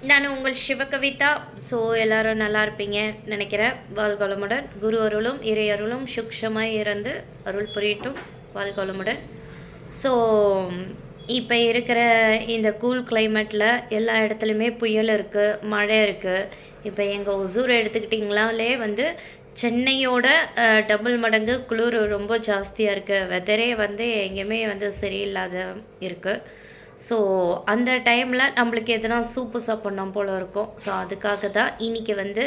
நான் உங்கள் சிவகவிதா. ஸோ எல்லோரும் நல்லா இருப்பீங்க நினைக்கிறேன். வாழ்கொளமுடன். குரு அருளும் இறை அருளும் சுக்ஷமாய் இருந்து அருள் புரியட்டும். வாழ்கொளமுடன். ஸோ இப்போ இருக்கிற இந்த கூல் கிளைமேட்டில் எல்லா இடத்துலையுமே புயல் இருக்குது, மழை இருக்குது. இப்போ எங்கள் ஒசூர் எடுத்துக்கிட்டிங்களாலே வந்து சென்னையோட டபுள் மடங்கு குளிர் ரொம்ப ஜாஸ்தியாக இருக்குது. வெதரே வந்து எங்கேயுமே வந்து சரியில்லாத இருக்குது. ஸோ அந்த டைமில் நம்மளுக்கு எதனா சூப்பு சாப்பிட்ணும் போல் இருக்கும். ஸோ அதுக்காக தான் இன்றைக்கி வந்து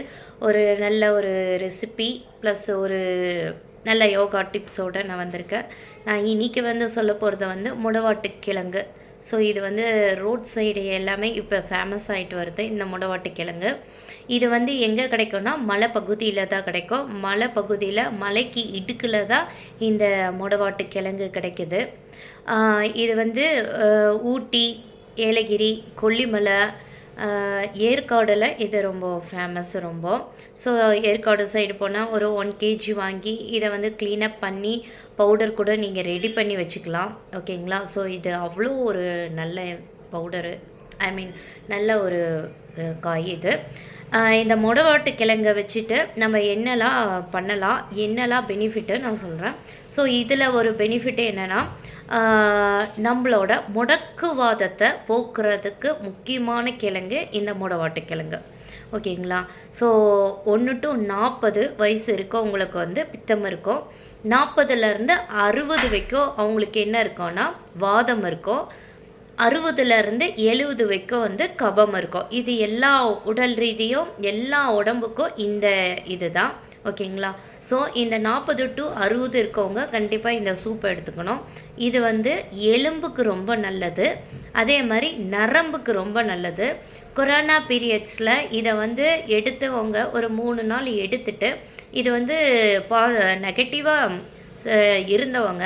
ஒரு நல்ல ஒரு ரெசிபி ப்ளஸ் ஒரு நல்ல யோகா டிப்ஸோடு நான் வந்திருக்கேன். நான் இன்றைக்கி வந்து சொல்ல போகிறது வந்து முடவாட்டு கிழங்கு. ஸோ இது வந்து ரோட் சைடு எல்லாமே இப்போ ஃபேமஸ் ஆகிட்டு வருது இந்த முடவாட்டு கிழங்கு. இது வந்து எங்கே கிடைக்கும்னா மலை பகுதியில் தான் கிடைக்கும். மலை பகுதியில் மலைக்கு இடுக்கில் தான் இந்த முடவாட்டு கிழங்கு கிடைக்குது. இது வந்து ஊட்டி, ஏலகிரி, கொல்லிமலை, ஏற்காடில் இது ரொம்ப ஃபேமஸ் ரொம்ப. ஸோ ஏற்காடு சைடு போனால் ஒரு 1 kg வாங்கி இதை வந்து க்ளீனப் பண்ணி பவுடர் கூட நீங்கள் ரெடி பண்ணி வச்சுக்கலாம். ஓகேங்களா? ஸோ இது அவ்வளோ ஒரு நல்ல பவுடரு, நல்ல ஒரு காய் இது. இந்த முடவாட்டு கிழங்கை வச்சுட்டு நம்ம என்னெல்லாம் பண்ணலாம், என்னெல்லாம் பெனிஃபிட்டு நான் சொல்கிறேன். ஸோ இதில் ஒரு பெனிஃபிட்டு என்னென்னா, நம்மளோட முடக்குவாதத்தை போக்குறதுக்கு முக்கியமான கிழங்கு இந்த முடவாட்டு கிழங்கு. ஓகேங்களா? ஸோ 1 to 40 வயசு இருக்கவங்களுக்கு வந்து பித்தம் இருக்கும். 40லேருந்து 60 வரைக்கும் அவங்களுக்கு என்ன இருக்கும்னா வாதம் இருக்கும். 60லேருந்து 70 வரைக்கும் வந்து கபம் இருக்கும். இது எல்லா உடல் ரீதியும் எல்லா உடம்புக்கும் இந்த இது தான். ஓகேங்களா? ஸோ இந்த 40 to 60 இருக்கவங்க கண்டிப்பாக இந்த சூப்பை எடுத்துக்கணும். இது வந்து எலும்புக்கு ரொம்ப நல்லது, அதே மாதிரி நரம்புக்கு ரொம்ப நல்லது. கொரோனா பீரியட்ஸில் இதை வந்து எடுத்தவங்க ஒரு 3 நாள் எடுத்துட்டு இது வந்து நெகட்டிவாக இருந்தவங்க,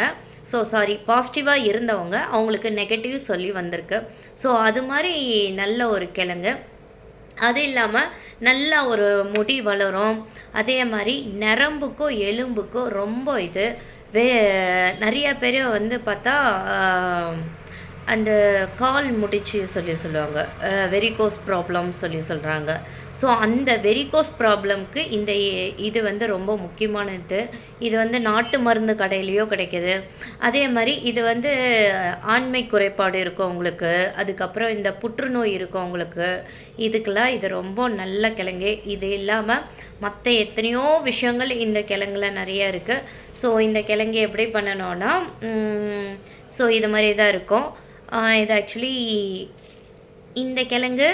பாசிட்டிவாக இருந்தவங்க அவங்களுக்கு நெகட்டிவ் சொல்லி வந்திருக்கு. ஸோ அது மாதிரி நல்ல ஒரு கிழங்கு. அது இல்லாமல் நல்லா ஒரு முடி வளரும். அதே மாதிரி நரம்புக்கும் எலும்புக்கும் ரொம்ப இது. நிறைய பேர் வந்து பார்த்தா அந்த கால் முடிச்சு சொல்லுவாங்க, வெரிகோஸ் ப்ராப்ளம் சொல்கிறாங்க. ஸோ அந்த வெரிகோஸ் ப்ராப்ளம்க்கு இந்த இது வந்து ரொம்ப முக்கியமானது. இது வந்து நாட்டு மருந்து கடையிலையோ கிடைக்கிது. அதே மாதிரி இது வந்து ஆண்மை குறைபாடு இருக்கவங்களுக்கு, அதுக்கப்புறம் இந்த புற்றுநோய் இருக்கவங்களுக்கு, இதுக்கெல்லாம் இது ரொம்ப நல்ல கிழங்கு. இது இல்லாமல் மற்ற எத்தனையோ விஷயங்கள் இந்த கிழங்குல நிறைய இருக்குது. ஸோ இந்த கிழங்கு எப்படி பண்ணணும்னா, ஸோ இது மாதிரி தான் இருக்கும். இது ஆக்சுவலி இந்த கிழங்கு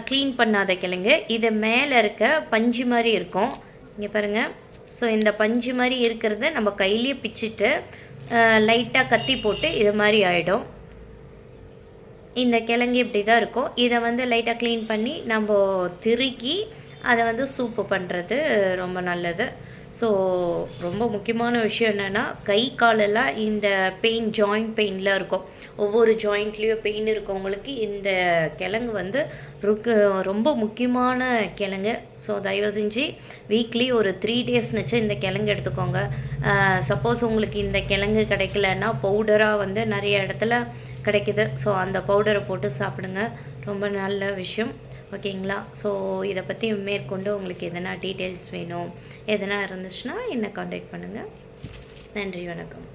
க்ளீன் பண்ணாத கிழங்கு. இது மேலே இருக்க பஞ்சு மாதிரி இருக்கும், இங்கே பாருங்கள். ஸோ இந்த பஞ்சு மாதிரி இருக்கிறத நம்ம கையிலேயே பிச்சுட்டு லைட்டாக கத்தி போட்டு இது மாதிரி ஆகிடும். இந்த கிழங்கு இப்படி தான் இருக்கும். இதை வந்து லைட்டாக க்ளீன் பண்ணி நம்ம திருக்கி அதை வந்து சூப்பு பண்ணுறது ரொம்ப நல்லது. ஸோ ரொம்ப முக்கியமான விஷயம் என்னென்னா, கை காலெல்லாம் இந்த பெயின், ஜாயிண்ட் பெயின்லாம் இருக்கும். ஒவ்வொரு ஜாயிண்ட்லேயும் பெயின் இருக்கவங்களுக்கு இந்த கிழங்கு வந்து ரொம்ப முக்கியமான கிழங்கு. ஸோ தயவு செஞ்சு வீக்லி ஒரு 3 days இந்த கிழங்கு எடுத்துக்கோங்க. சப்போஸ் உங்களுக்கு இந்த கிழங்கு கிடைக்கலன்னா பவுடராக வந்து நிறைய இடத்துல கிடைக்கிது. ஸோ அந்த பவுடரை போட்டு சாப்பிடுங்க, ரொம்ப நல்ல விஷயம். ஓகேங்களா? ஸோ இதை பற்றி மேற்கொண்டு உங்களுக்கு எதனா டீட்டெயில்ஸ் வேணும், எதனா இருந்துச்சுன்னா என்னை காண்டாக்ட் பண்ணுங்கள். நன்றி, வணக்கம்.